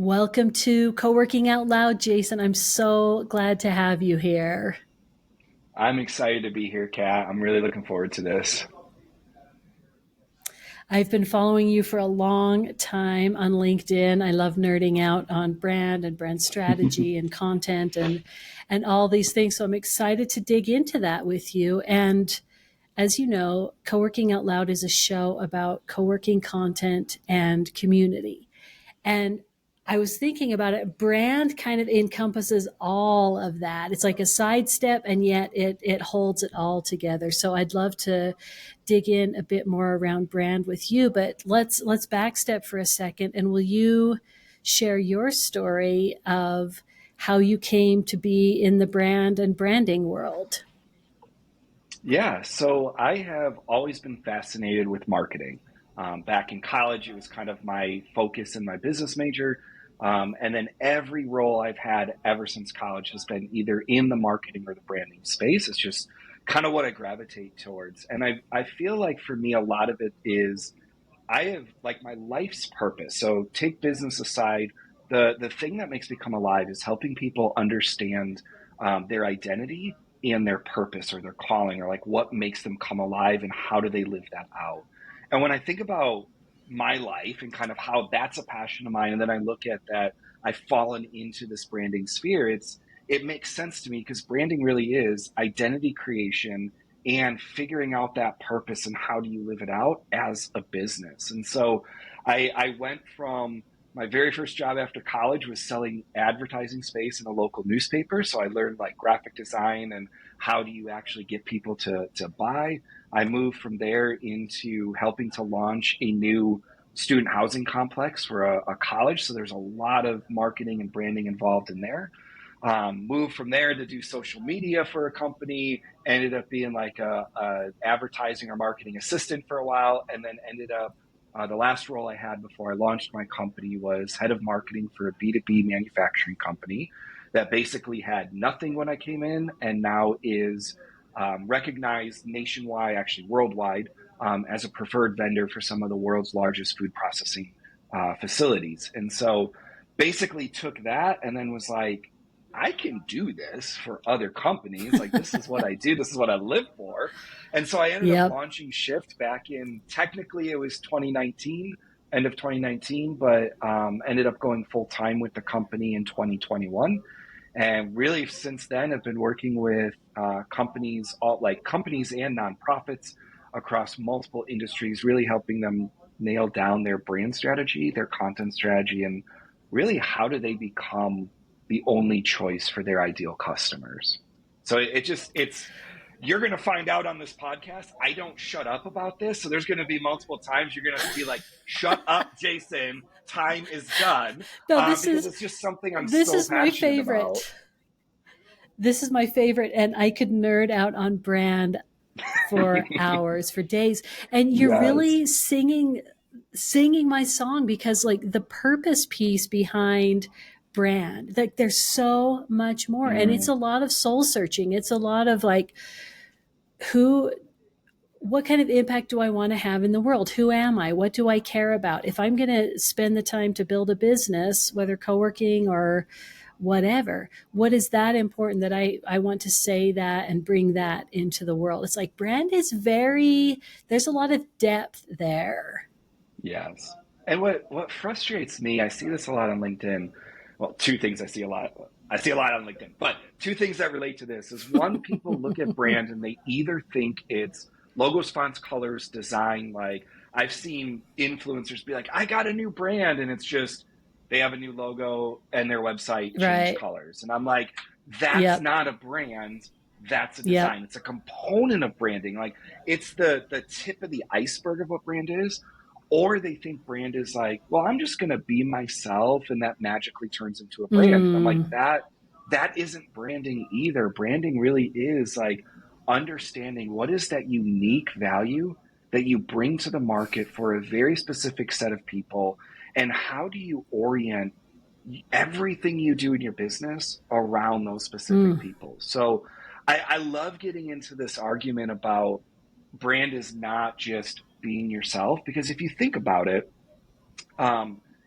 Welcome to Coworking Out Loud, Jason. I'm so glad to have you here. I'm excited to be here, Kat. I'm really looking forward to this. I've been following you for a long time on LinkedIn. I love nerding out on brand and brand strategy and content and all these things. So I'm excited to dig into that with you. And as you know, Coworking Out Loud is a show about co-working content and community. And I was thinking about it. Brand kind of encompasses all of that. It's like a sidestep, and yet it holds it all together. So I'd love to dig in a bit more around brand with you. But let's backstep for a second. And will you share your story of how you came to be in the brand and branding world? Yeah, so I have always been fascinated with marketing. Back in college, it was kind of my focus in my business major. And then every role I've had ever since college has been either in the marketing or the branding space. It's just kind of what I gravitate towards. And I feel like for me, a lot of it is I have like my life's purpose. So take business aside, the thing that makes me come alive is helping people understand their identity and their purpose or their calling or like what makes them come alive and how do they live that out. And when I think about my life and kind of how that's a passion of mine, and then I look at that, I've fallen into this branding sphere. It makes sense to me because branding really is identity creation and figuring out that purpose and how do you live it out as a business. And so I went from my very first job after college was selling advertising space in a local newspaper. So I learned like graphic design and how do you actually get people to buy. I moved from there into helping to launch a new student housing complex for a college. So there's a lot of marketing and branding involved in there. Moved from there to do social media for a company, ended up being like a advertising or marketing assistant for a while, and then ended up the last role I had before I launched my company was head of marketing for a B2B manufacturing company that basically had nothing when I came in and now is recognized nationwide, actually worldwide, as a preferred vendor for some of the world's largest food processing facilities. And so basically took that and then was like, I can do this for other companies. Like, this is what I do. This is what I live for. And so I ended up Yep. launching Shift back in, technically it was 2019, end of 2019, but ended up going full time with the company in 2021. And really since then, I've been working with companies, all like companies and nonprofits across multiple industries, really helping them nail down their brand strategy, their content strategy, and really how do they become the only choice for their ideal customers. So it's you're going to find out on this podcast. I don't shut up about this. So there's going to be multiple times you're going to be like, shut up, Jason, time is done. No, Because it's just something I'm this so is my passionate about. favorite. This is my favorite, and I could nerd out on brand for hours, for days. And you're Yes. really singing my song because like the purpose piece behind brand, like there's so much more. And it's Mm, a lot of soul searching. It's a lot of like who what kind of impact do I want to have in the world? Who am I? What do I care about? If I'm going to spend the time to build a business, whether co-working or whatever, what is that important that I want to say that and bring that into the world? It's like brand is there's a lot of depth there. yes. And what frustrates me, I see this a lot on LinkedIn. Well, two things I see a lot. I see a lot on LinkedIn, but two things that relate to this is one, people look at brand and they either think it's logos, fonts, colors, design. Like I've seen influencers be like, I got a new brand, and it's just they have a new logo and their website changed Right. colors. And I'm like, that's Yep. not a brand. That's a Yep. design. It's a component of branding. Like it's the tip of the iceberg of what brand is. Or they think brand is like, well, I'm just going to be myself, and that magically turns into a brand. And I'm like, Mm. that isn't branding either. Branding really is like understanding what is that unique value that you bring to the market for a very specific set of people, and how do you orient everything you do in your business around those specific Mm. people. So I love getting into this argument about brand is not just being yourself, because if you think about it,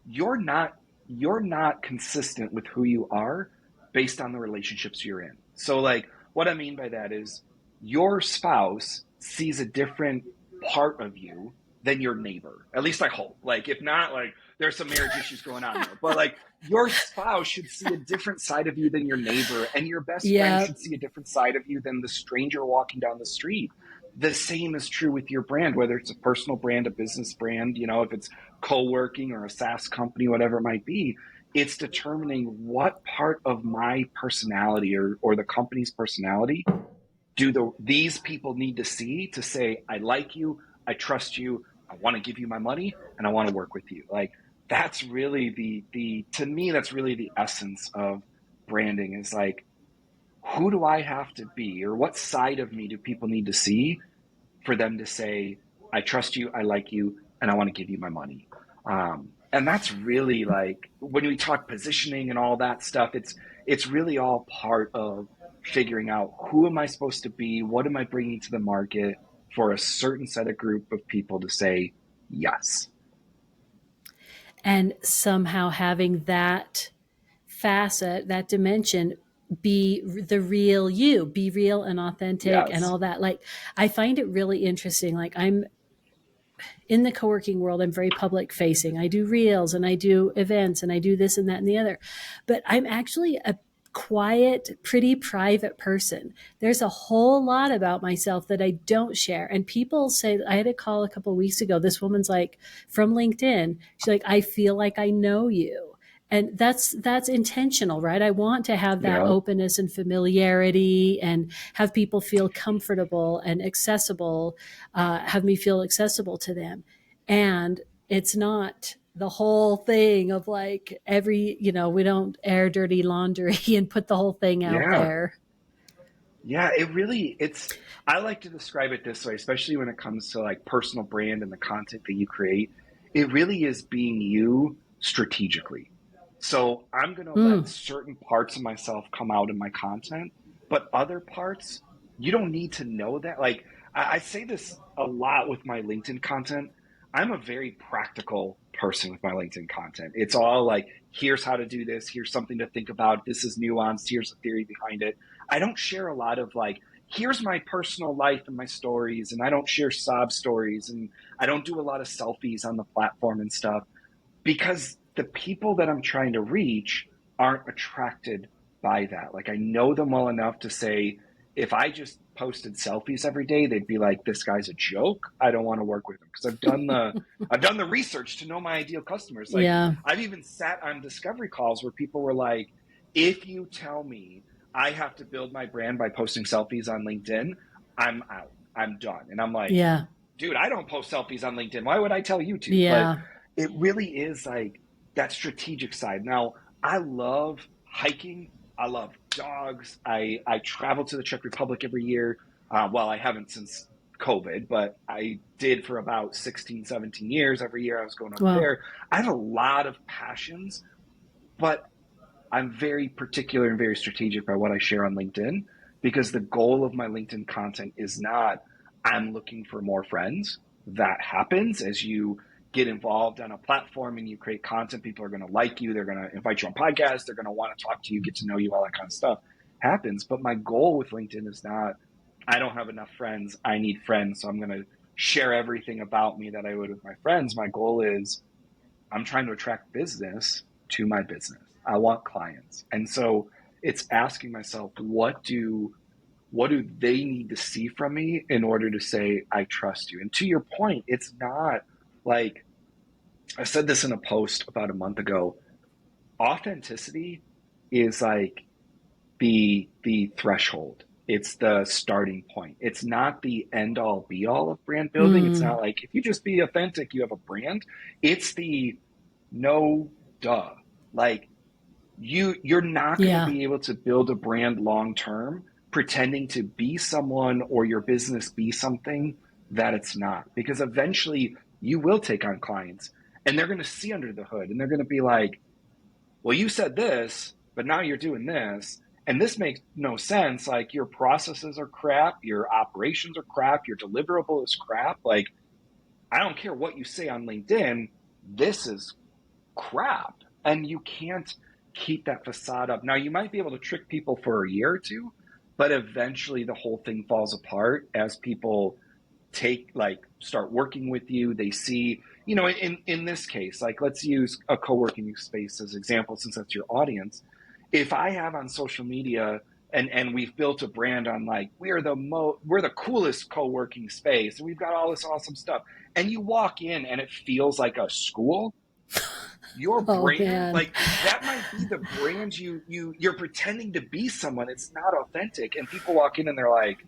you're not you're not consistent with who you are based on the relationships you're in. So, like, what I mean by that is your spouse sees a different part of you than your neighbor. At least I hope. Like, if not, like, there's some marriage issues going on there. But, like, your spouse should see a different side of you than your neighbor, and your best friend Yeah. should see a different side of you than the stranger walking down the street. The same is true with your brand, whether it's a personal brand, a business brand, if it's co-working or a SaaS company, whatever it might be. It's determining what part of my personality or the company's personality these people need to see to say, I like you, I trust you, I want to give you my money, and I want to work with you. Like, that's really the to me, that's really the essence of branding, is like, who do I have to be, or what side of me do people need to see for them to say, I trust you, I like you, and I want to give you my money. And that's really, like, when we talk positioning and all that stuff, it's really all part of figuring out, who am I supposed to be? What am I bringing to the market for a certain set of group of people to say yes? And somehow having that facet, that dimension, be the real you, be real and authentic and Yes. all that. Like, I find it really interesting. Like, I'm in the co-working world, I'm very public facing. I do reels and I do events and I do this and that and the other. But I'm actually a quiet, pretty private person. There's a whole lot about myself that I don't share. And people say, I had a call a couple of weeks ago. This woman's like, from LinkedIn, she's like, I feel like I know you. And that's intentional, right? I want to have that Yeah. openness and familiarity and have people feel comfortable and accessible, have me feel accessible to them. And it's not the whole thing of like we don't air dirty laundry and put the whole thing out Yeah. there. Yeah, I like to describe it this way, especially when it comes to, like, personal brand and the content that you create. It really is being you strategically. So I'm going to let Mm, certain parts of myself come out in my content, but other parts, you don't need to know that. Like, I say this a lot with my LinkedIn content. I'm a very practical person with my LinkedIn content. It's all like, here's how to do this. Here's something to think about. This is nuanced. Here's the theory behind it. I don't share a lot of, like, here's my personal life and my stories, and I don't share sob stories, and I don't do a lot of selfies on the platform and stuff, because the people that I'm trying to reach aren't attracted by that. Like, I know them well enough to say, if I just posted selfies every day, they'd be like, this guy's a joke. I don't want to work with him, because I've done the research to know my ideal customers. Like, yeah. I've even sat on discovery calls where people were like, if you tell me I have to build my brand by posting selfies on LinkedIn, I'm out. I'm done. And I'm like, Yeah. dude, I don't post selfies on LinkedIn. Why would I tell you to? But Yeah. it really is, like, that strategic side. Now, I love hiking. I love dogs. I travel to the Czech Republic every year. Well, I haven't since COVID, but I did for about 16, 17 years. Every year I was going up Well, there. I have a lot of passions, but I'm very particular and very strategic by what I share on LinkedIn, because the goal of my LinkedIn content is not, I'm looking for more friends. That happens as you get involved on a platform and you create content. People are going to like you. They're going to invite you on podcasts. They're going to want to talk to you, get to know you, all that kind of stuff happens. But my goal with LinkedIn is not, I don't have enough friends. I need friends. So I'm going to share everything about me that I would with my friends. My goal is, I'm trying to attract business to my business. I want clients. And so it's asking myself, what do they need to see from me in order to say, I trust you? And to your point, it's not like, I said this in a post about a month ago, authenticity is like the threshold. It's the starting point. It's not the end all be all of brand building. It's mm, not like, if you just be authentic, you have a brand. It's the no duh. Like, you're not going to yeah. be able to build a brand long term pretending to be someone, or your business be something that it's not, because eventually you will take on clients and they're going to see under the hood and they're going to be like, well, you said this, but now you're doing this, and this makes no sense. Like, your processes are crap, your operations are crap, your deliverable is crap. Like, I don't care what you say on LinkedIn, this is crap. And you can't keep that facade up. Now, you might be able to trick people for a year or two, but eventually the whole thing falls apart as people start working with you. They see, in this case, like, let's use a co-working space as an example, since that's your audience. If I have on social media and we've built a brand on, like, we're the coolest co-working space and we've got all this awesome stuff, and you walk in and it feels like a school, your Oh brand, man. like, that might be the brand you're pretending to be someone. It's not authentic, and people walk in and they're like,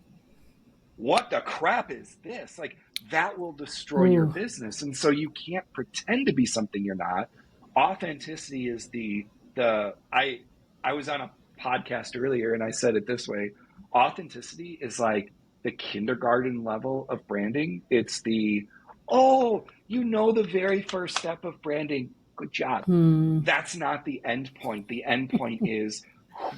what the crap is this? Like, that will destroy your Ooh. business. And so you can't pretend to be something you're not. Authenticity is I was on a podcast earlier and I said it this way. Authenticity is like the kindergarten level of branding. It's the very first step of branding. Good job. Hmm. That's not the end point. The end point is,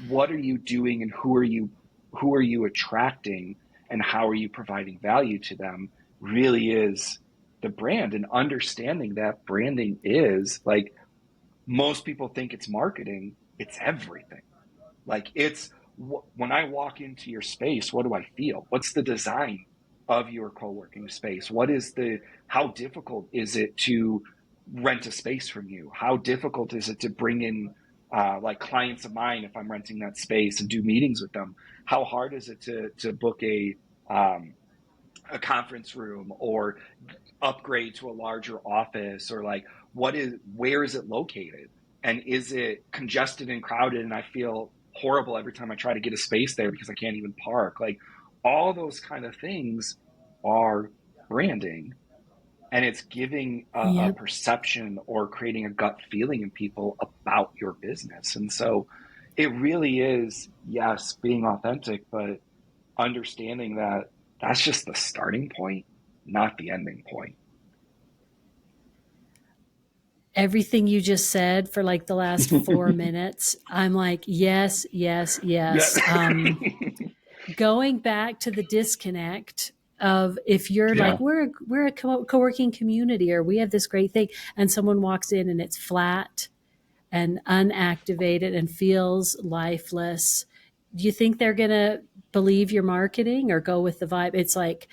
what are you doing and who are you attracting and how are you providing value to them, really is the brand. And understanding that branding is, like, most people think it's marketing, it's everything. Like, it's when I walk into your space, what do I feel? What's the design of your co-working space? How difficult is it to rent a space from you? How difficult is it to bring in like clients of mine if I'm renting that space and do meetings with them? How hard is it to book a conference room or upgrade to a larger office, or like, where is it located, and is it congested and crowded and I feel horrible every time I try to get a space there because I can't even park? Like, all those kind of things are branding, and it's giving a Yep. perception or creating a gut feeling in people about your business. And so it really is, yes, being authentic, but understanding that that's just the starting point, not the ending point. Everything you just said for like the last 4 minutes, I'm like, yes, yes, Yeah. yes. Going back to the disconnect of, if you're like, Yeah. we're a co-working community, or we have this great thing, and someone walks in and it's flat and unactivated and feels lifeless, do you think they're going to believe your marketing or go with the vibe? It's like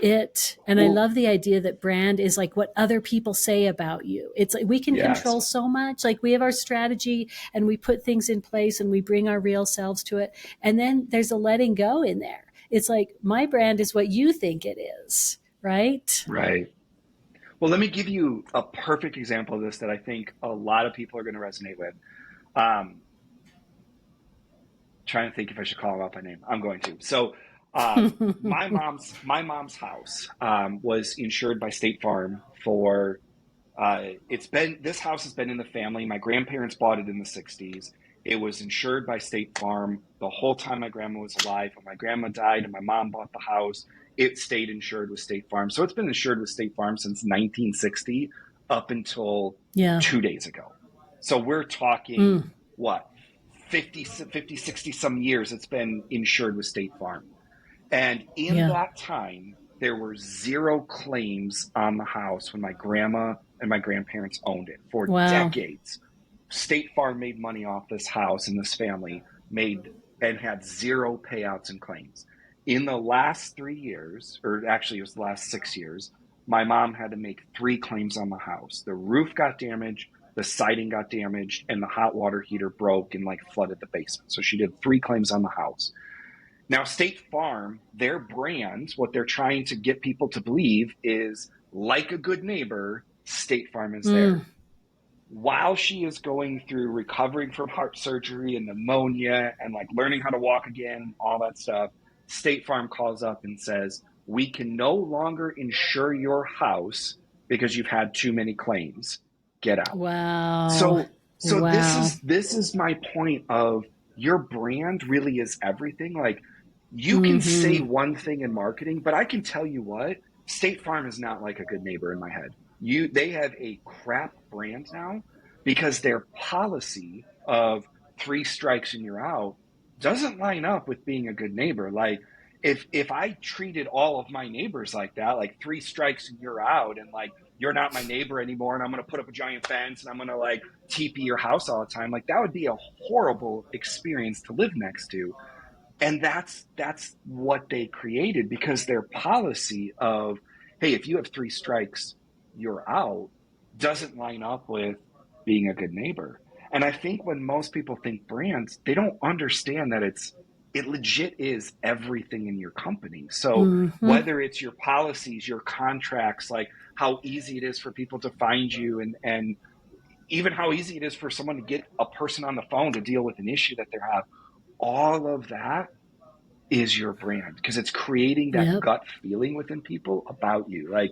and I Well, love the idea that brand is like what other people say about you. It's like we can yes. control so much. Like, we have our strategy and we put things in place and we bring our real selves to it. And then there's a letting go in there. It's like, my brand is what you think it is, right? Right. Well, let me give you a perfect example of this that I think a lot of people are going to resonate with. Um, Trying to think if I should call him out by name. I'm going to. So, my mom's house was insured by State Farm for this house has been in the family. My grandparents bought it in the 60s. It was insured by State Farm the whole time my grandma was alive. When my grandma died and my mom bought the house, it stayed insured with State Farm. So it's been insured with State Farm since 1960 up until Yeah. 2 days ago. So we're talking, Mm. what, 50, 60 some years it's been insured with State Farm. And in Yeah. that time, there were zero claims on the house when my grandma and my grandparents owned it for Wow. decades. State Farm made money off this house, and this family had zero payouts and claims. In the last 3 years, or actually it was the last 6 years, my mom had to make three claims on the house. The roof got damaged, the siding got damaged, and the hot water heater broke and, like, flooded the basement. So she did three claims on the house. Now, State Farm, their brand, what they're trying to get people to believe is, like a good neighbor, State Farm is there. Mm. While she is going through recovering from heart surgery and pneumonia and, like, learning how to walk again, all that stuff, State Farm calls up and says, we can no longer insure your house because you've had too many claims. Get out. Wow. So Wow. this is my point of, your brand really is everything. Like, you can say Mm-hmm. one thing in marketing, but I can tell you what, State Farm is not like a good neighbor in my head. They have a crap brand now because their policy of three strikes and you're out doesn't line up with being a good neighbor. Like, if I treated all of my neighbors like that, like three strikes and you're out, and, like, you're not my neighbor anymore, and I'm going to put up a giant fence and I'm going to, like, TP your house all the time. Like that would be a horrible experience to live next to. And that's what they created, because their policy of, hey, if you have three strikes, you're out, doesn't line up with being a good neighbor. And I think when most people think brands, they don't understand that it legit is everything in your company. So Mm-hmm. whether it's your policies, your contracts, like how easy it is for people to find you, and even how easy it is for someone to get a person on the phone to deal with an issue that they have, all of that is your brand, because it's creating that Yep. gut feeling within people about you. Like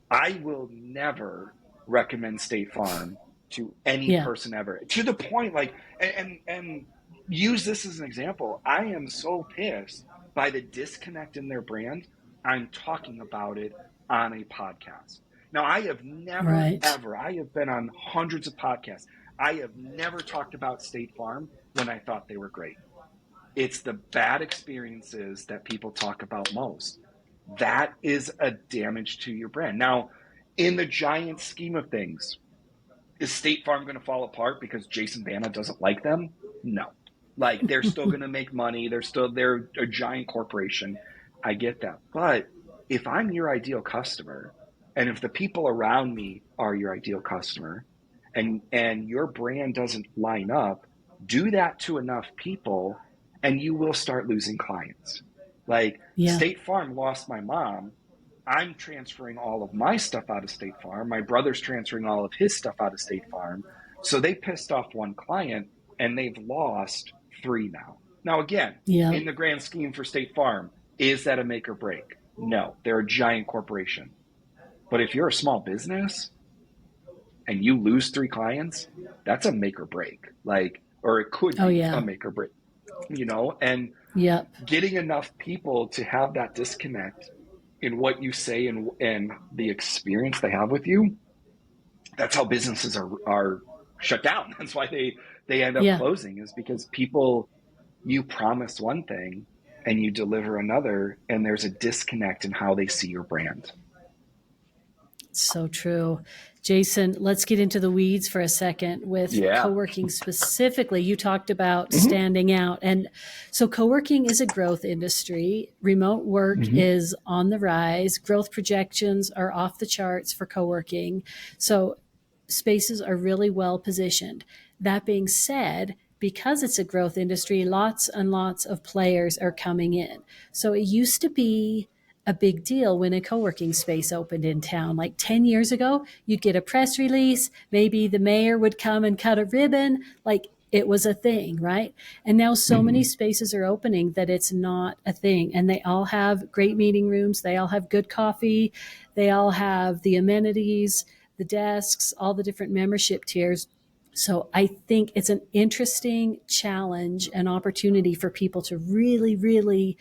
I will never recommend State Farm to any Yeah. person ever, to the point like, and use this as an example. I am so pissed by the disconnect in their brand. I'm talking about it on a podcast. Now, I have never, Right. ever, I have been on hundreds of podcasts. I have never talked about State Farm when I thought they were great. It's the bad experiences that people talk about most. That is a damage to your brand. Now, in the giant scheme of things, is State Farm going to fall apart because Jason Vana doesn't like them? No. Like they're still going to make money. They're a giant corporation. I get that. But if I'm your ideal customer, and if the people around me are your ideal customer, and your brand doesn't line up, do that to enough people and you will start losing clients. Like Yeah. State Farm lost my mom. I'm transferring all of my stuff out of State Farm. My brother's transferring all of his stuff out of State Farm. So they pissed off one client and they've lost three now. Now, again, Yep. in the grand scheme for State Farm, is that a make or break? No, they're a giant corporation. But if you're a small business and you lose three clients, that's a make or break. Like, or it could Oh be a yeah. make or break, and Yep. getting enough people to have that disconnect in what you say and the experience they have with you, that's how businesses are shut down. That's why they end up Yeah. closing, is because people, you promise one thing and you deliver another, and there's a disconnect in how they see your brand. So true. Jason, let's get into the weeds for a second with Yeah. co-working specifically. You talked about Mm-hmm. standing out. And so co-working is a growth industry. Remote work Mm-hmm. is on the rise. Growth projections are off the charts for co-working. So spaces are really well positioned. That being said, because it's a growth industry, lots and lots of players are coming in. So it used to be a big deal when a co-working space opened in town. Like 10 years ago, you'd get a press release, maybe the mayor would come and cut a ribbon, like it was a thing, right? And now so many Mm-hmm. spaces are opening that it's not a thing. And they all have great meeting rooms, they all have good coffee, they all have the amenities, the desks, all the different membership tiers. So I think it's an interesting challenge and opportunity for people to really, really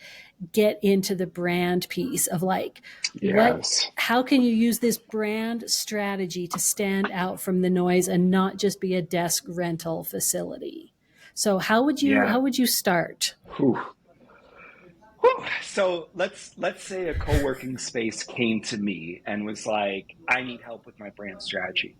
get into the brand piece of like, what, Yes. how can you use this brand strategy to stand out from the noise and not just be a desk rental facility? So Yeah. how would you start? Whew. Whew. So let's say a co-working space came to me and was like, I need help with my brand strategy.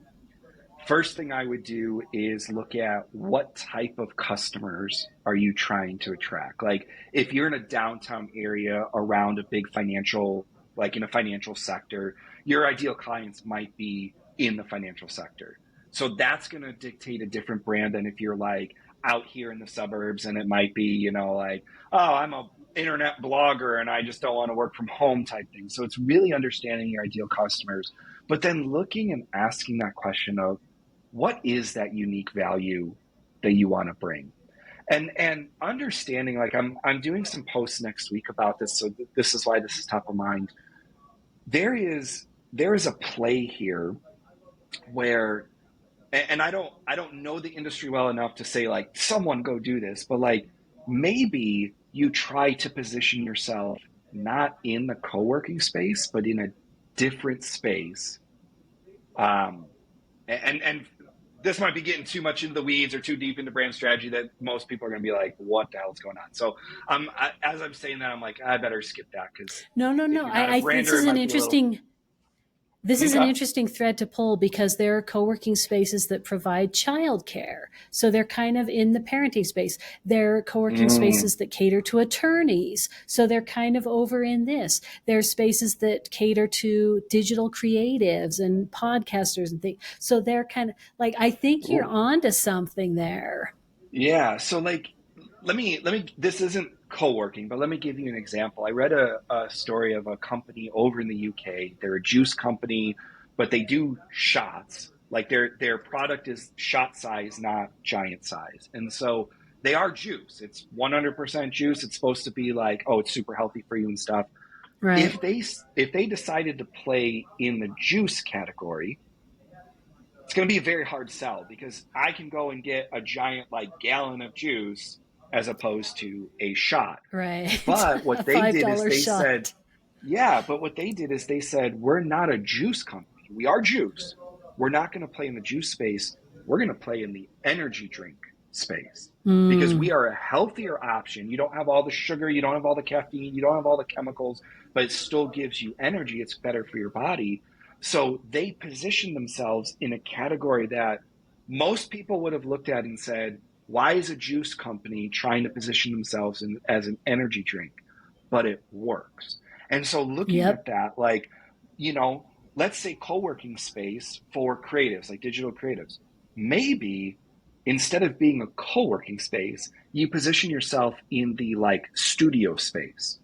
First thing I would do is look at what type of customers are you trying to attract. Like if you're in a downtown area around a big financial, like in a financial sector, your ideal clients might be in the financial sector. So that's going to dictate a different brand than if you're like out here in the suburbs and it might be, like, oh, I'm a internet blogger and I just don't want to work from home type thing. So it's really understanding your ideal customers, but then looking and asking that question of, what is that unique value that you want to bring, and understanding, like I'm doing some posts next week about this, so this is why this is top of mind. There is a play here where, and I don't know the industry well enough to say like someone go do this, but like maybe you try to position yourself not in the co-working space but in a different space. um and this might be getting too much into the weeds or too deep into brand strategy that most people are going to be like, what the hell is going on? So as I'm saying that, I'm like, I better skip that, because No, no, if no. you're not a This brander, it is an might be a little. interesting This is an Okay. interesting thread to pull because there are co-working spaces that provide childcare. So they're kind of in the parenting space. There are co-working Mm, spaces that cater to attorneys. So they're kind of over in this. There are spaces that cater to digital creatives and podcasters and things. So they're kind of like, I think you're ooh. onto something there. Yeah. So like, this isn't co-working, but let me give you an example. I read a story of a company over in the UK. They're a juice company, but they do shots. Like their product is shot size, not giant size. And so they are juice. It's 100% juice. It's supposed to be like, oh, it's super healthy for you and stuff. Right. If they decided to play in the juice category, it's going to be a very hard sell because I can go and get a giant like gallon of juice as opposed to a shot. Right. But A what they did is $5 they said, shot. yeah, but what they did is they said, we're not a juice company. We are juice. We're not going to play in the juice space. We're going to play in the energy drink space because we Mm. are a healthier option. You don't have all the sugar, you don't have all the caffeine, you don't have all the chemicals, but it still gives you energy. It's better for your body. So they position themselves in a category that most people would have looked at and said, why is a juice company trying to position themselves as an energy drink? But it works. And so looking at Yep. that, like, you know, let's say co-working space for creatives, like digital creatives, maybe instead of being a co-working space, you position yourself in the like studio space.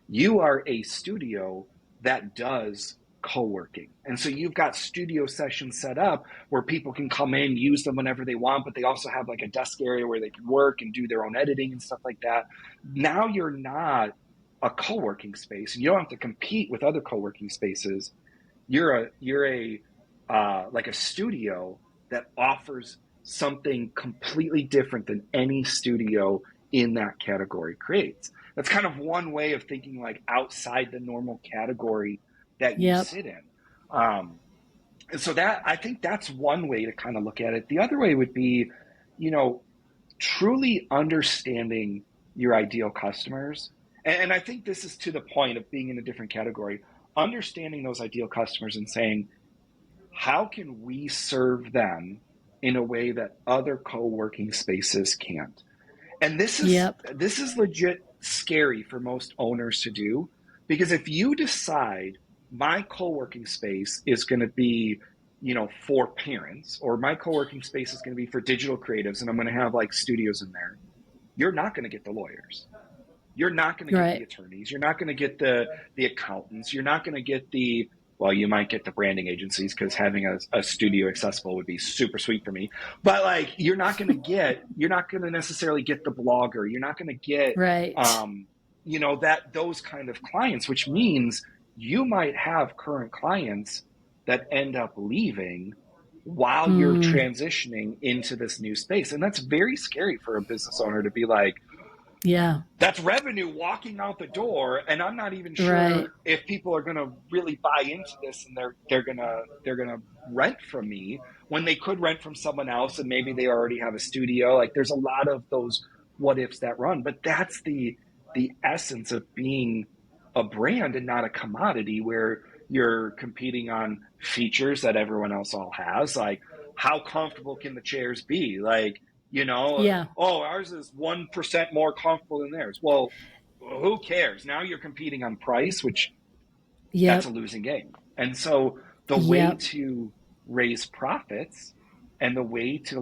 You are a studio that does co-working. And so you've got studio sessions set up where people can come in, use them whenever they want, but they also have like a desk area where they can work and do their own editing and stuff like that. Now you're not a co-working space and you don't have to compete with other co-working spaces. You're a like a studio that offers something completely different than any studio in that category creates. That's kind of one way of thinking like outside the normal category that you Yep. sit in. Um, and so that I think that's one way to kind of look at it. The other way would be, you know, truly understanding your ideal customers. And I think this is to the point of being in a different category, understanding those ideal customers and saying, how can we serve them in a way that other co-working spaces can't? And Yep. this is legit scary for most owners to do because if you decide my co-working space is going to be, you know, for parents or my co-working space is going to be for digital creatives and I'm going to have like studios in there, you're not going to get the lawyers. You're not going to get the Right. attorneys. You're not going to get the accountants. You're not going to get the well, you might get the branding agencies because having a studio accessible would be super sweet for me. But like, you're not going to necessarily get the blogger. You're not going to get, Right. um, you know, that those kind of clients, which means you might have current clients that end up leaving while you're Mm. transitioning into this new space. And that's very scary for a business owner to be like, Yeah. that's revenue walking out the door and I'm not even Right. sure if people are going to really buy into this and they're going to rent from me when they could rent from someone else and maybe they already have a studio. Like there's a lot of those what ifs that run, but that's the essence of being a brand and not a commodity where you're competing on features that everyone else all has, like how comfortable can the chairs be, like, you know, Yeah. oh, ours is 1% more comfortable than theirs. Well, who cares? Now you're competing on price, which that's a Yep. losing game. And so the way Yep. to raise profits and the way to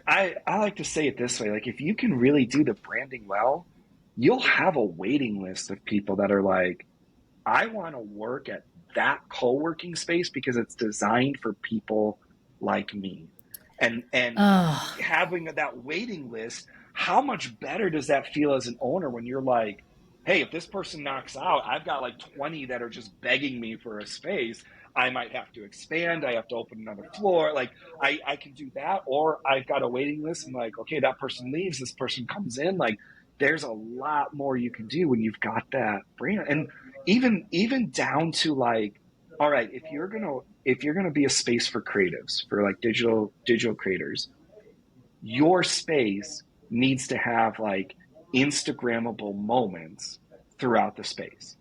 I like to say it this way, like if you can really do the branding well, you'll have a waiting list of people that are like, I want to work at that co-working space because it's designed for people like me. And Oh, having that waiting list, how much better does that feel as an owner when you're like, hey, if this person knocks out, I've got like 20 that are just begging me for a space. I might have to expand. I have to open another floor. Like I can do that. Or I've got a waiting list and like, okay, that person leaves, this person comes in. Like there's a lot more you can do when you've got that brand. And even down to like, all right, if you're gonna be a space for creatives, for like digital creators, your space needs to have like Instagrammable moments throughout the space.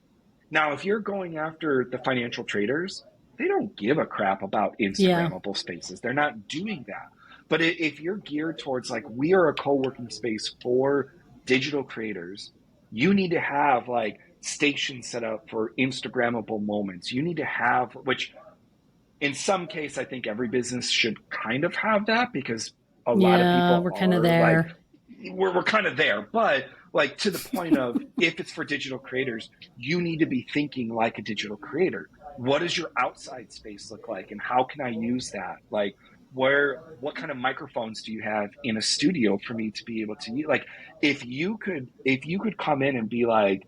Now, if you're going after the financial traders, they don't give a crap about Yeah. Instagrammable spaces. They're not doing that. But if you're geared towards like, we are a co-working space for digital creators, you need to have like stations set up for Instagrammable moments. You need to have, which in some case, I think every business should kind of have that, because a lot of Yeah. people We're kind of are like, there. we're kind of there, but like to the point of, if it's for digital creators, you need to be thinking like a digital creator. What does your outside space look like, and how can I use that? Like, what kind of microphones do you have in a studio for me to be able to use? Like, if you could come in and be like,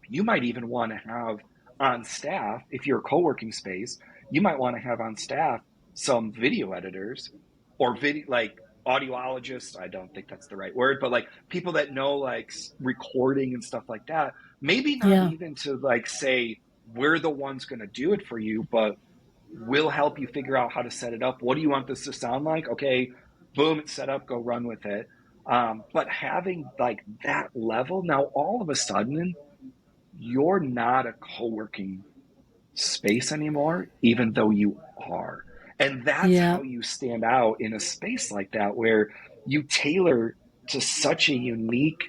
you might even want to have on staff, if you're a co-working space, you might want to have on staff some video editors, or video, like audiologists. I don't think that's the right word, but like people that know like recording and stuff like that. Maybe not Yeah. even to like say, we're the ones going to do it for you, but we'll help you figure out how to set it up. What do you want this to sound like? Okay, boom, it's set up, go run with it. But having like that level, now all of a sudden, you're not a co-working space anymore, even though you are. And that's Yeah. how you stand out in a space like that, where you tailor to such a unique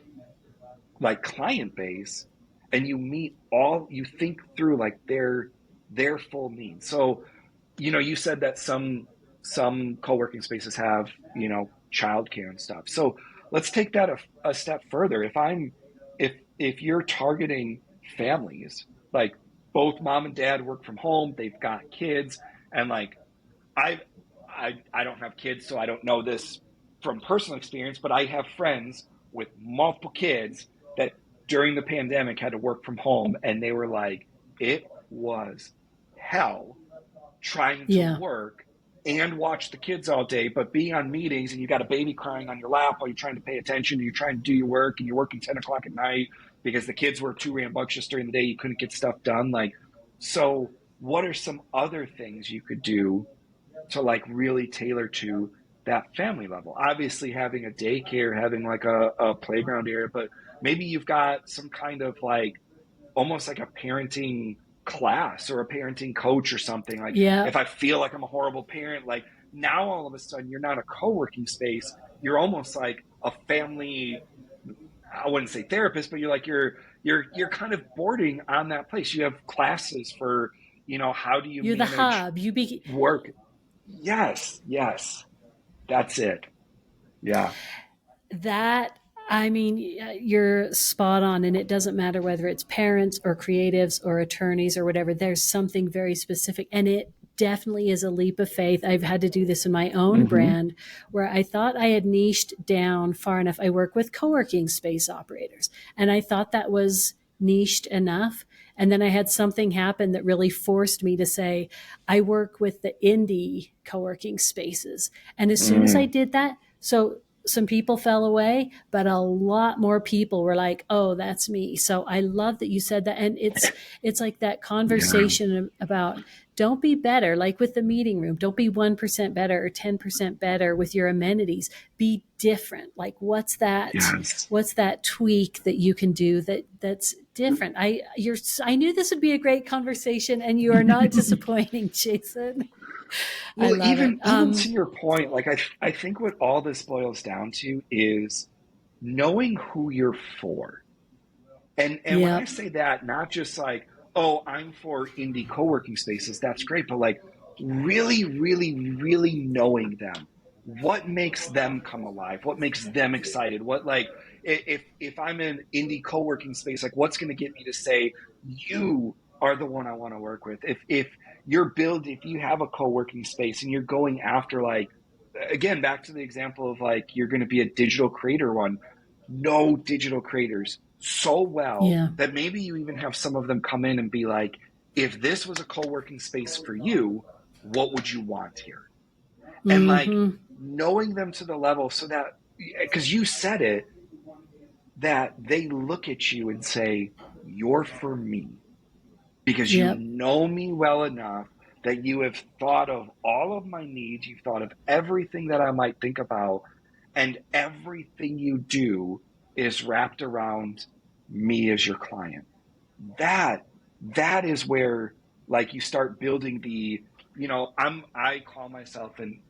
like client base, and you think through like their full needs. So, you said that some co-working spaces have, childcare and stuff. So let's take that a step further. If you're targeting families, like both mom and dad work from home, they've got kids, and like I I don't have kids, so I don't know this from personal experience, but I have friends with multiple kids that during the pandemic had to work from home, and they were like, it was hell trying to Yeah. work and watch the kids all day, but being on meetings and you got a baby crying on your lap while you're trying to pay attention, and you're trying to do your work, and you're working 10 o'clock at night because the kids were too rambunctious during the day. You couldn't get stuff done. Like, so what are some other things you could do to like really tailor to that family level? Obviously, having a daycare, having like a playground area, but maybe you've got some kind of like almost like a parenting class or a parenting coach or something. Like, Yeah. if I feel like I'm a horrible parent, like now all of a sudden you're not a co-working space, you're almost like a family, I wouldn't say therapist, but you're kind of boarding on that place. You have classes for, how do you You're the manage hub. You be work? Yes, yes, that's it. Yeah. that. I mean, you're spot on, and it doesn't matter whether it's parents or creatives or attorneys or whatever. There's something very specific, and it definitely is a leap of faith. I've had to do this in my own Mm-hmm. brand where I thought I had niched down far enough. I work with co-working space operators, and I thought that was niched enough. And then I had something happen that really forced me to say, I work with the indie co working spaces. And as soon as I Mm, did that, so some people fell away, but a lot more people were like, "Oh, that's me." So I love that you said that, and it's like that yeah. conversation about don't be better, like with the meeting room. Don't be 1% better or 10% better with your amenities. Be different. Like Yes. what's that tweak that you can do that's different. I knew this would be a great conversation, and you are not disappointing, Jason. I Well, love it. even to your point, like I think what all this boils down to is knowing who you're for. And when I Yep. say that, not just like, oh, I'm for indie co-working spaces, that's great, but like really, really, really knowing them. What makes them come alive? What makes them excited? What, like, if I'm in indie co-working space, like what's going to get me to say you are the one I want to work with? If you have a co-working space and you're going after, like, again, back to the example of like you're going to be a digital creator one, know digital creators so well Yeah. that maybe you even have some of them come in and be like, if this was a co-working space for you, what would you want here? And like Mm-hmm. knowing them to the level so that, because you said it, that they look at you and say, you're for me, because you Yep. know me well enough that you have thought of all of my needs, you've thought of everything that I might think about, and everything you do is wrapped around me as your client. That that is where like you start building the, I call myself and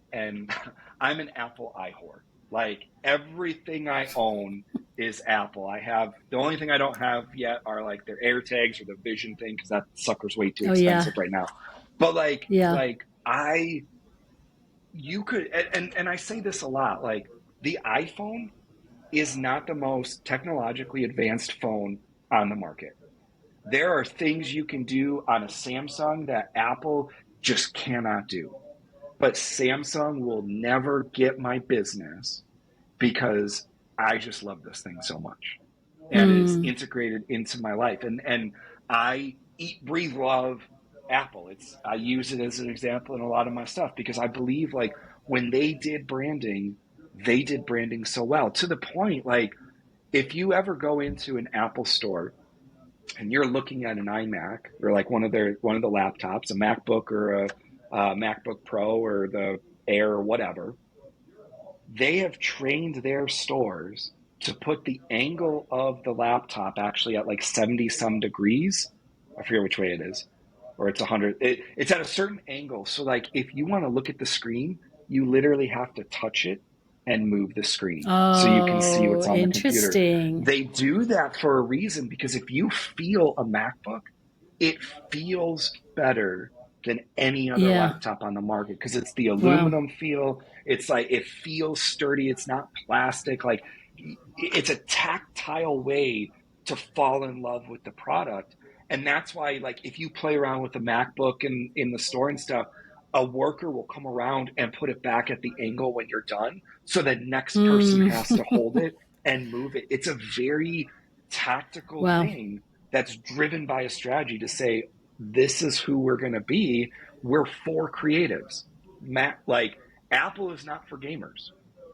I'm an Apple eye whore. Like everything I own is Apple. I have the only thing I don't have yet are like their AirTags or the Vision thing because that sucker's way too Oh yeah. expensive right now. But Yeah. I you could and I say this a lot, like the iPhone is not the most technologically advanced phone on the market. There are things you can do on a Samsung that Apple just cannot do. But Samsung will never get my business because I just love this thing so much. And it is Mm. integrated into my life. And I eat, breathe, love Apple. I use it as an example in a lot of my stuff because I believe like when they did branding so well to the point like if you ever go into an Apple store and you're looking at an iMac or like one of the laptops, a MacBook or a MacBook Pro or the Air or whatever, they have trained their stores to put the angle of the laptop actually at like 70 some degrees. I forget which way it is, or it's 100. It's at a certain angle. So like if you want to look at the screen, you literally have to touch it and move the screen so you can see Oh, what's on the computer. interesting. They do that for a reason because if you feel a MacBook, it feels better than any other Yeah. laptop on the market because it's the Wow. aluminum feel. It's like it feels sturdy. It's not plastic. Like it's a tactile way to fall in love with the product. And that's why, like, if you play around with a MacBook in the store and stuff, a worker will come around and put it back at the angle when you're done. So the next person Mm. has to hold it and move it. It's a very tactical Wow. thing that's driven by a strategy to say, this is who we're going to be. We're for creatives. Like Apple is not for gamers.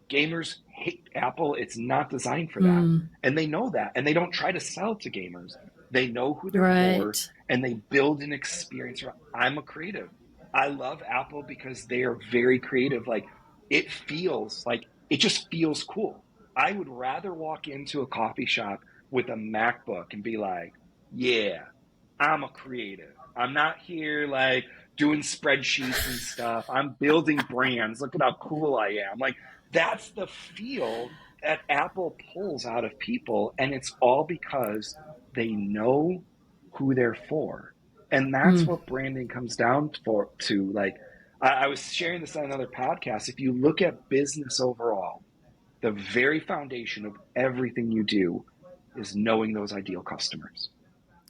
Gamers hate Apple. It's not designed for that. Mm. And they know that. And they don't try to sell to gamers. They know who they're for Right. and they build an experience. I'm a creative. I love Apple because they are very creative. Like it just feels cool. I would rather walk into a coffee shop with a MacBook and be like, yeah, I'm a creative. I'm not here like doing spreadsheets and stuff. I'm building brands. Look at how cool I am. Like that's the feel that Apple pulls out of people. And it's all because they know who they're for. And that's Mm. what branding comes down to. Like I was sharing this on another podcast. If you look at business overall, the very foundation of everything you do is knowing those ideal customers.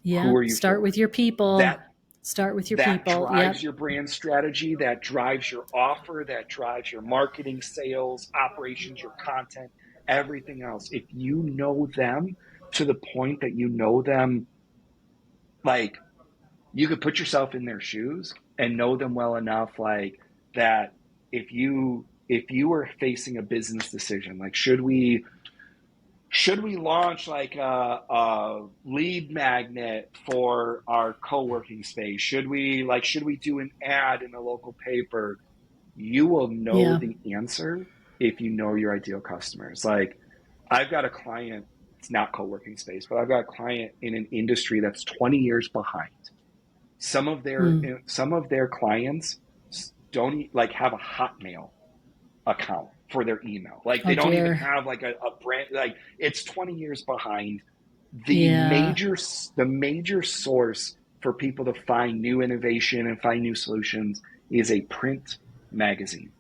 Yeah. Who are you Start for? with your people. That Start with your that people. drives Yep. your brand strategy, that drives your offer, that drives your marketing, sales, operations, your content, everything else. If you know them to the point that you know them, like you could put yourself in their shoes and know them well enough, like that if you were facing a business decision, like should we launch like a lead magnet for our co-working space? Should we do an ad in a local paper? You will know Yeah. the answer if you know your ideal customers. Like I've got a client, it's not co-working space, but I've got a client in an industry that's 20 years behind. Some of their Mm. some of their clients don't like have a Hotmail account for their email. Like Oh they don't even dear. have like a brand. Like it's 20 years behind. The Yeah. major the major source for people to find new innovation and find new solutions is a print magazine.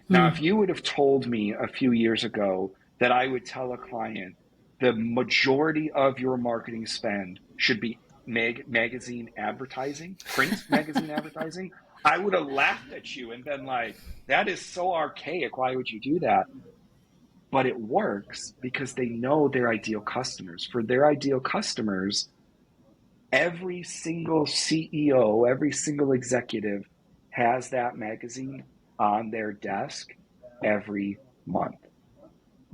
Now, if Mm. you would have told me a few years ago that I would tell a client the majority of your marketing spend should be magazine advertising, print magazine advertising, I would have laughed at you and been like, that is so archaic. Why would you do that? But it works because they know their ideal customers. For their ideal customers, every single CEO, every single executive has that magazine on their desk every month.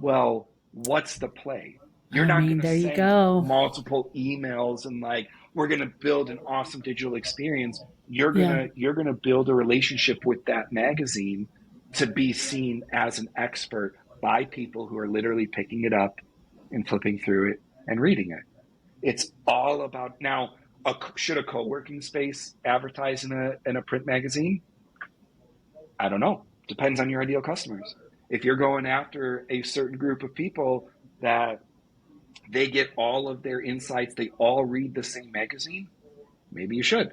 Well, what's the play? You're I not going mean, to there you send go. multiple emails and like we're going to build an awesome digital experience. You're going Yeah. to you're going to build a relationship with that magazine to be seen as an expert by people who are literally picking it up and flipping through it and reading it. It's all about now. Should a co-working space advertise in a print magazine? I don't know. Depends on your ideal customers. If you're going after a certain group of people that they get all of their insights, they all read the same magazine, maybe you should.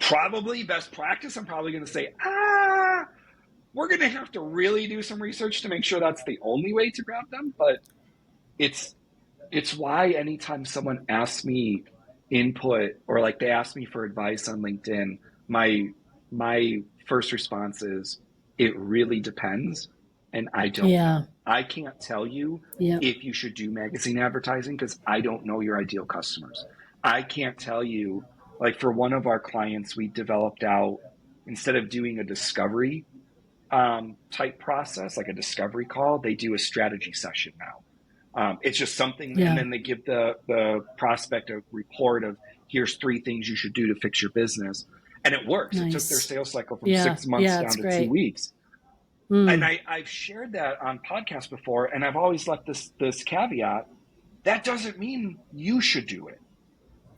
Probably best practice, I'm probably going to say, we're going to have to really do some research to make sure that's the only way to grab them. But it's it's why anytime someone asks me input or like they ask me for advice on LinkedIn, my first response is it really depends, and I don't Yeah. know. I can't tell you Yeah. if you should do magazine advertising because I don't know your ideal customers. I can't tell you, like for one of our clients, we developed out, instead of doing a discovery type process, like a discovery call, they do a strategy session now. It's just something, and Yeah. then they give the prospect a report of here's 3 things you should do to fix your business, and it works. It took their Nice. sales cycle from Yeah. 6 months Yeah. down It's to two great. weeks. And Mm. I've shared that on podcasts before, and I've always left this caveat: that doesn't mean you should do it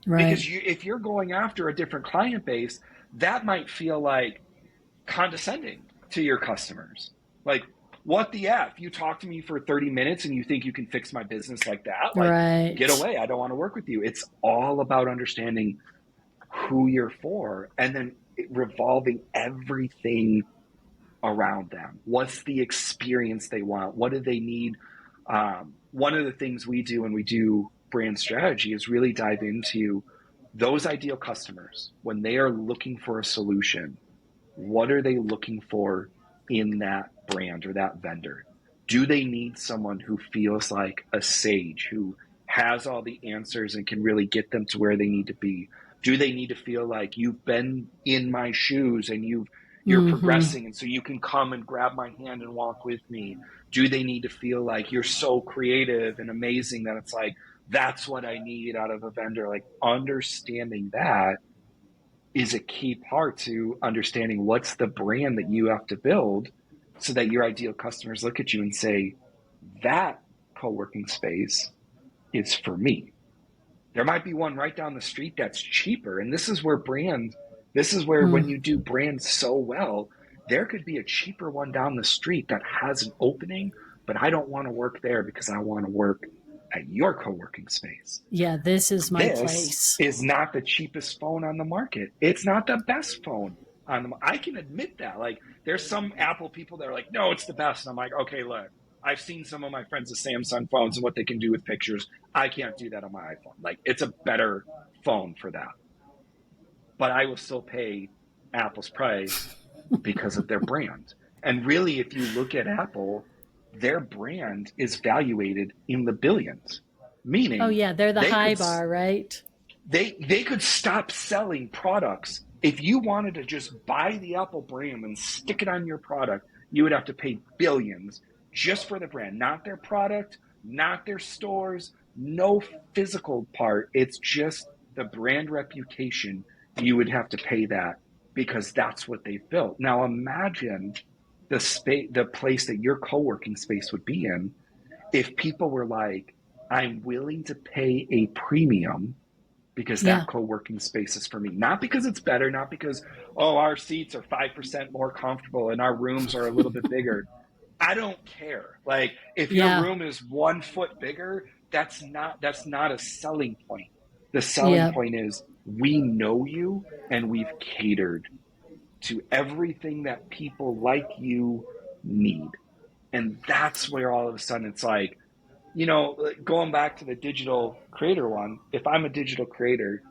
Right. because if you're going after a different client base, that might feel like condescending to your customers. Like, what the F? You talk to me for 30 minutes and you think you can fix my business like that? Like, get Right. away. I don't want to work with you. It's all about understanding who you're for and then revolving everything around them. What's the experience they want? What do they need? One of the things we do when we do brand strategy is really dive into those ideal customers when they are looking for a solution. What are they looking for in that brand or that vendor? Do they need someone who feels like a sage, who has all the answers and can really get them to where they need to be? Do they need to feel like you've been in my shoes and you're Mm-hmm. progressing and so you can come and grab my hand and walk with me? Do they need to feel like you're so creative and amazing that it's like that's what I need out of a vendor? Like understanding that is a key part to understanding what's the brand that you have to build so that your ideal customers look at you and say, that co-working space is for me. There might be one right down the street that's cheaper. And this is where when Mm. you do brand so well, there could be a cheaper one down the street that has an opening, but I don't want to work there because I want to work at your co-working space. Yeah. This is my This place. is not the cheapest phone on the market. It's not the best phone on the market. I can admit that. Like, there's some Apple people that are like, no, it's the best. And I'm like, okay, look, I've seen some of my friends' Samsung phones and what they can do with pictures. I can't do that on my iPhone. Like, it's a better phone for that. But I will still pay Apple's price because of their brand. And really, if you look at Apple, their brand is valuated in the billions, Oh meaning yeah, they're the they high could bar, right? they could stop selling products. If you wanted to just buy the Apple brand and stick it on your product, you would have to pay billions just for the brand, not their product, not their stores, no physical part. It's just the brand reputation. You would have to pay that because that's what they've built. Now imagine the place that your co-working space would be in if people were like, I'm willing to pay a premium because that Yeah. co-working space is for me. Not because it's better, not because, oh, our seats are 5% more comfortable and our rooms are a little bit bigger. I don't care. Like, if your Yeah. room is 1 foot bigger, that's not a selling point. The selling Yeah. point is we know you and we've catered to everything that people like you need. And that's where all of a sudden it's like, going back to the digital creator one, if I'm a digital creator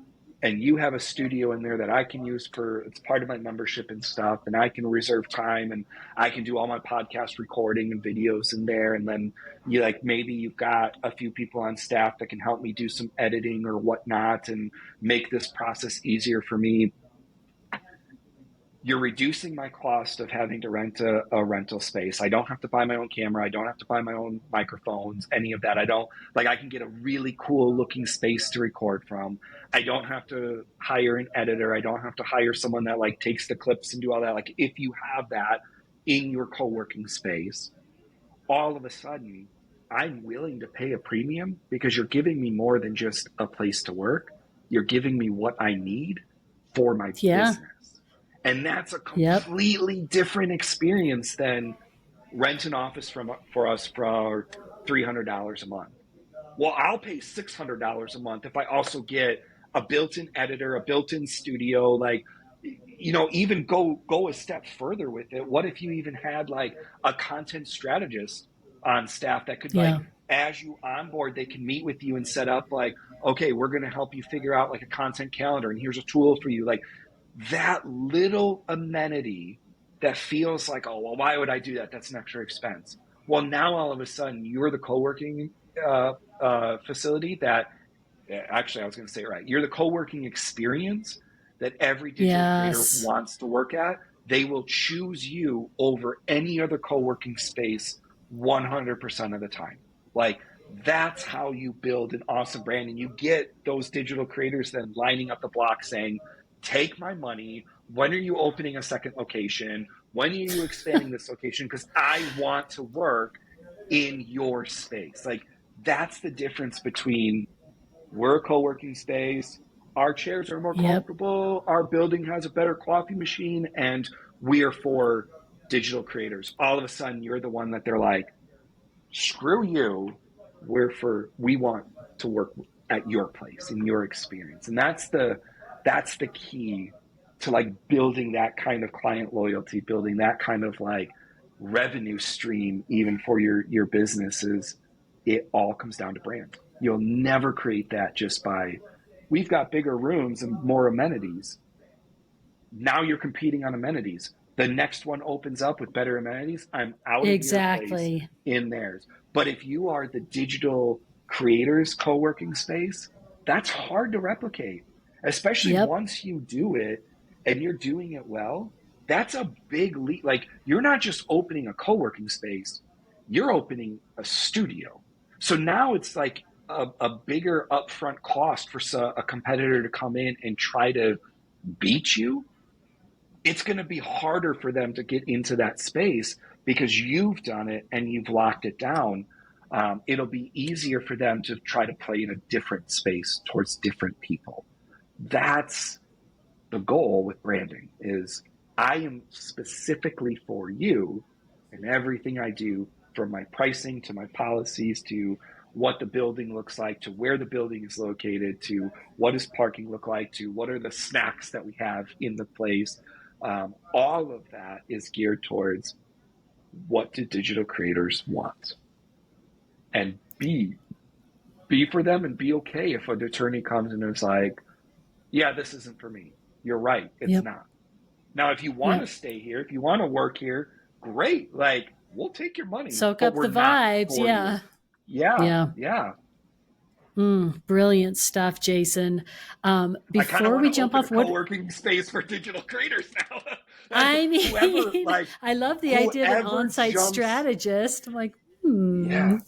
and you have a studio in there that I can use for it's part of my membership and stuff, and I can reserve time and I can do all my podcast recording and videos in there, and then you like maybe you've got a few people on staff that can help me do some editing or whatnot and make this process easier for me. You're reducing my cost of having to rent a rental space. I don't have to buy my own camera. I don't have to buy my own microphones, any of that. I don't like, I can get a really cool looking space to record from. I don't have to hire an editor. I don't have to hire someone that like takes the clips and do all that. Like, if you have that in your co-working space, all of a sudden I'm willing to pay a premium because you're giving me more than just a place to work. You're giving me what I need for my Yeah. business. And that's a Yep. completely different experience than rent an office for us for $300 a month. Well, I'll pay $600 a month if I also get a built-in editor, a built-in studio, like, even go a step further with it. What if you even had like a content strategist on staff that could, like, Yeah. as you onboard, they can meet with you and set up like, okay, we're going to help you figure out like a content calendar, and here's a tool for you. Like, that little amenity that feels like, oh, well, why would I do that? That's an extra expense. Well, now all of a sudden you're the co-working facility that, actually, I was going to say it right. You're the co-working experience that every digital creator Yes. wants to work at. They will choose you over any other co-working space 100% of the time. Like, that's how you build an awesome brand. And you get those digital creators then lining up the block saying, take my money. When are you opening a second location? When are you expanding this location? Because I want to work in your space. Like, that's the difference between, we're a co-working space, our chairs are more Yep. comfortable, our building has a better coffee machine, and we are for digital creators. All of a sudden, you're the one that they're like, screw you, we want to work at your place, in your experience. And that's the key to like building that kind of client loyalty, building that kind of like revenue stream even for your businesses. It all comes down to brand. You'll never create that just by, we've got bigger rooms and more amenities. Now you're competing on amenities. The next one opens up with better amenities, I'm out of your place, Exactly. in theirs. But if you are the digital creators co-working space, that's hard to replicate, especially Yep. once you do it and you're doing it well. That's a big leap. Like, you're not just opening a co-working space, you're opening a studio. So now it's like a bigger upfront cost for a competitor to come in and try to beat you. It's going to be harder for them to get into that space because you've done it and you've locked it down. It'll be easier for them to try to play in a different space towards different people. That's the goal with branding, is I am specifically for you, and everything I do, from my pricing to my policies to what the building looks like to where the building is located to what does parking look like to what are the snacks that we have in the place. All of that is geared towards, what do digital creators want, and be for them, and be okay if an attorney comes and is like, yeah, this isn't for me. You're right, it's Yep. not. Now, if you want to Yep. stay here, if you want to work here, great. Like, we'll take your money, Soak but up we're the not vibes. for you. Yeah. Yeah, Yeah. yeah. Brilliant stuff, Jason. I kind of Before want we to jump open a off, what co-working space for digital creators now. Like, I whoever, mean, like, I love the idea of an whoever on-site jumps, strategist. I'm like, yeah.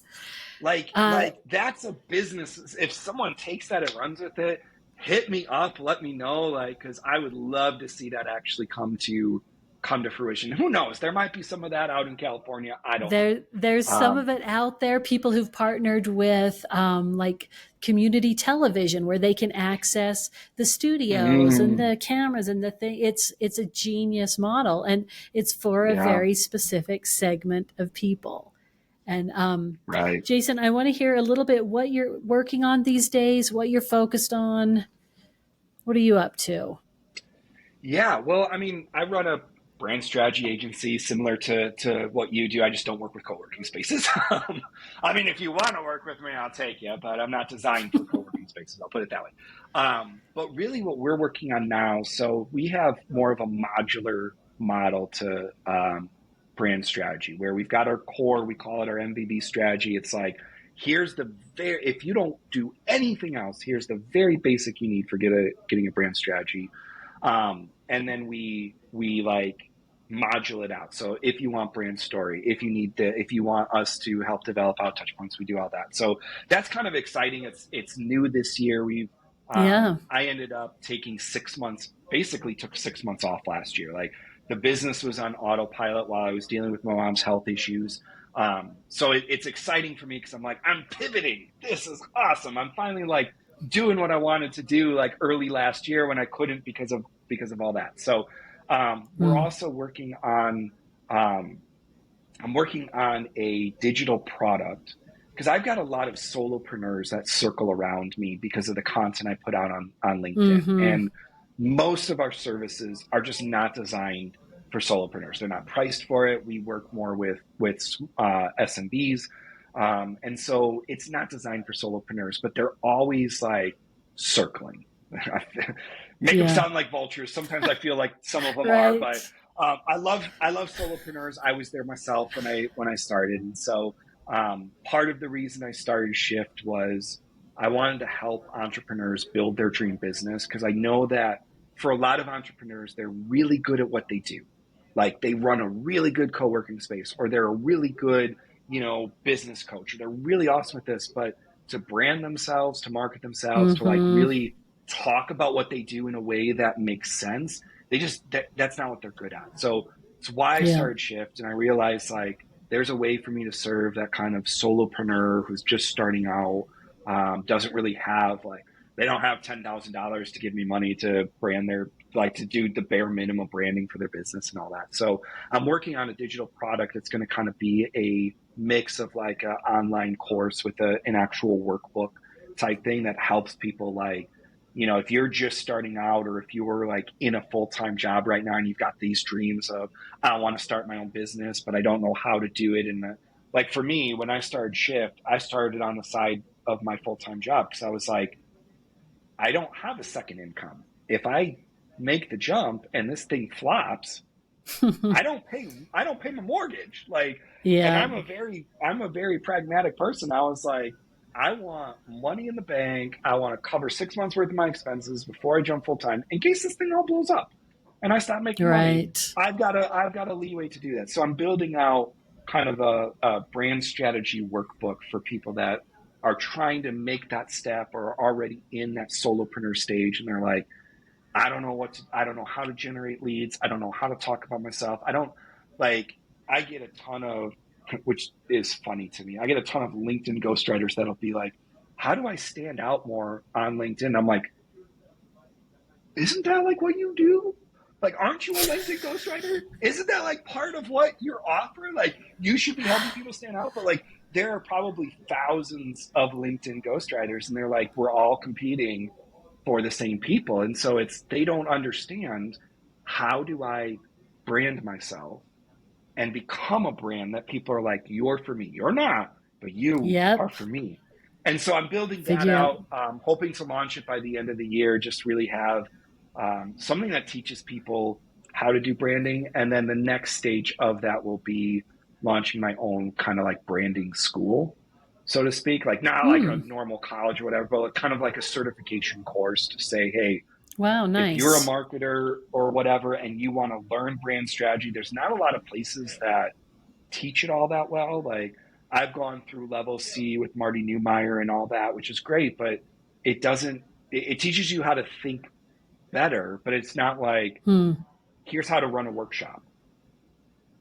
Like, Uh, that's a business. If someone takes that and runs with it, hit me up, let me know, like, because I would love to see that actually come to fruition. Who knows? There might be some of that out in California. I don't know. there's some of it out there. People who've partnered with like community television, where they can access the studios and Mm, the cameras and the thing. It's a genius model, and it's for a yeah, very specific segment of people. And right. Jason, I want to hear a little bit what you're working on these days, what you're focused on. What are you up to? Yeah, well, I mean, I run a brand strategy agency similar to what you do. I just don't work with co-working spaces. I mean, if you want to work with me, I'll take you, but I'm not designed for co-working spaces. I'll put it that way. But really, what we're working on now, so we have more of a modular model to brand strategy, where we've got our core. We call it our MVB strategy. It's like, here's the very, if you don't do anything else, here's the very basic you need for getting a brand strategy. And then we like module it out. So if you want brand story, if you want us to help develop out touch points, we do all that. So that's kind of exciting. It's new this year. Yeah. I ended up taking 6 months, basically took 6 months off last year. Like, the business was on autopilot while I was dealing with my mom's health issues. So it's exciting for me because I'm like, I'm pivoting. This is awesome. I'm finally like doing what I wanted to do like early last year when I couldn't because of all that. So we're Mm. also working on um, I'm working on a digital product because I've got a lot of solopreneurs that circle around me because of the content I put out on LinkedIn. Mm-hmm. And most of our services are just not designed for solopreneurs. They're not priced for it. We work more with SMBs. And so it's not designed for solopreneurs, but they're always like circling. Make them Yeah. sound like vultures. Sometimes I feel like some of them are, Right. but I love solopreneurs. I was there myself when I started, and so part of the reason I started Shift was I wanted to help entrepreneurs build their dream business because I know that for a lot of entrepreneurs, they're really good at what they do. Like they run a really good co-working space, or they're a really good, business coach, or they're really awesome at this, but to brand themselves, to market themselves, to like Mm-hmm. really talk about what they do in a way that makes sense, that's not what they're good at. So it's why I Yeah. started Shift, and I realized like there's a way for me to serve that kind of solopreneur who's just starting out, doesn't really have like they don't have $10,000 to give me money to brand their like to do the bare minimum branding for their business and all that. So I'm working on a digital product that's going to kind of be a mix of like an online course with an actual workbook type thing that helps people like if you're just starting out or if you were like in a full-time job right now and you've got these dreams of I want to start my own business but I don't know how to do it, and like for me when I started Shift, I started on the side of my full-time job because I was like I don't have a second income. If I make the jump and this thing flops, I don't pay my mortgage. Like, and Yeah. I'm a very pragmatic person. I was like, I want money in the bank. I want to cover 6 months worth of my expenses before I jump full time in case this thing all blows up and I stop making money. Right. I've got a leeway to do that. So I'm building out kind of a brand strategy workbook for people that are trying to make that step or are already in that solopreneur stage and they're like, I don't know how to generate leads. I don't know how to talk about myself. I don't like, I get a ton of, which is funny to me. I get a ton of LinkedIn ghostwriters that'll be like, how do I stand out more on LinkedIn? I'm like, isn't that like what you do? Like, aren't you a LinkedIn ghostwriter? Isn't that like part of what you're offering? Like, you should be helping people stand out. But like, there are probably thousands of LinkedIn ghostwriters, and they're like, we're all competing for the same people. And so they don't understand how do I brand myself and become a brand that people are like, you're for me. You're not, but you are Yep. for me. And so I'm building that Figure out. out, hoping to launch it by the end of the year, just really have something that teaches people how to do branding. And then the next stage of that will be launching my own kind of like branding school, so to speak, like not like a Hmm. normal college or whatever, but kind of like a certification course to say, hey, Wow. if you're a Nice. marketer or whatever and you want to learn brand strategy, there's not a lot of places that teach it all that well. Like I've gone through level C with Marty Newmeyer and all that, which is great, but it doesn't, it teaches you how to think better, but it's not like, Hmm. here's how to run a workshop.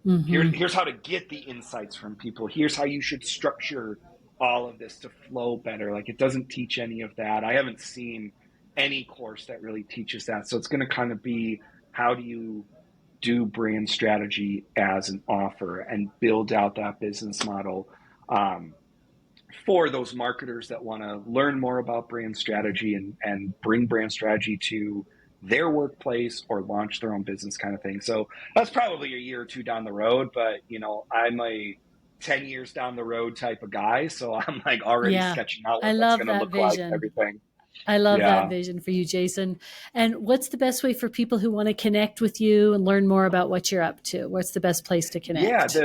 Mm-hmm. Here's how to get the insights from people. Here's how you should structure all of this to flow better. Like it doesn't teach any of that. I haven't seen any course that really teaches that. So it's going to kind of be how do you do brand strategy as an offer and build out that business model um, for those marketers that want to learn more about brand strategy and bring brand strategy to their workplace or launch their own business kind of thing. So that's probably a year or two down the road, but I'm a 10 years down the road type of guy. So I'm like already Yeah. sketching out I what that's love going to that look like and vision. everything. I love that Yeah. vision for you, Jason. And what's the best way for people who want to connect with you and learn more about what you're up to? What's the best place to Yeah. connect?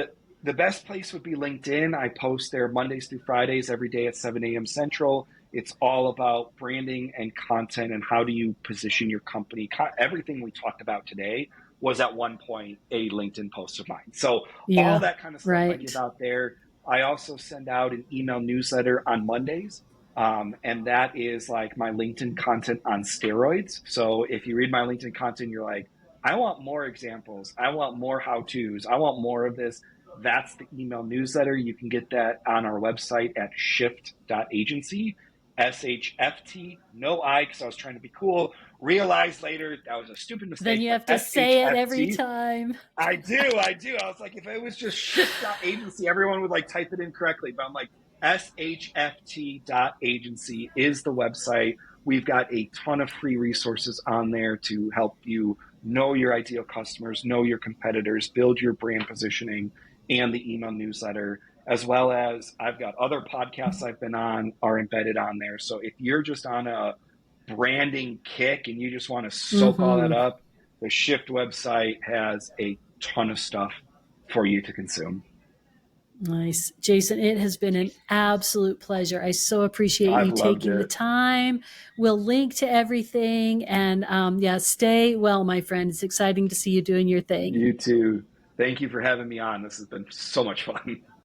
The best place would be LinkedIn. I post there Mondays through Fridays every day at 7 a.m. Central. It's all about branding and content and how do you position your company. Everything we talked about today was at one point a LinkedIn post of mine. So all Yeah. that kind of stuff I give Right. out there. I also send out an email newsletter on Mondays. And that is like my LinkedIn content on steroids. So if you read my LinkedIn content, you're like, I want more examples. I want more how to's. I want more of this. That's the email newsletter. You can get that on our website at shift.agency. SHFT, no I because I was trying to be cool. Realized later that was a stupid Then mistake, you but have to say it every SHFT. time. I do. I was like, if it was just shift.agency, everyone would like type it in correctly. But I'm like, shft.agency is the website. We've got a ton of free resources on there to help you know your ideal customers, know your competitors, build your brand positioning, and the email newsletter, as well as I've got other podcasts I've been on are embedded on there. So if you're just on a branding kick and you just want to soak all that Mm-hmm. up, the Shift website has a ton of stuff for you to consume. Nice. Jason, it has been an absolute pleasure. I so appreciate I've you loved taking the it. time. We'll link to everything. And yeah, stay well, my friend. It's exciting to see you doing your thing. You too. Thank you for having me on. This has been so much fun.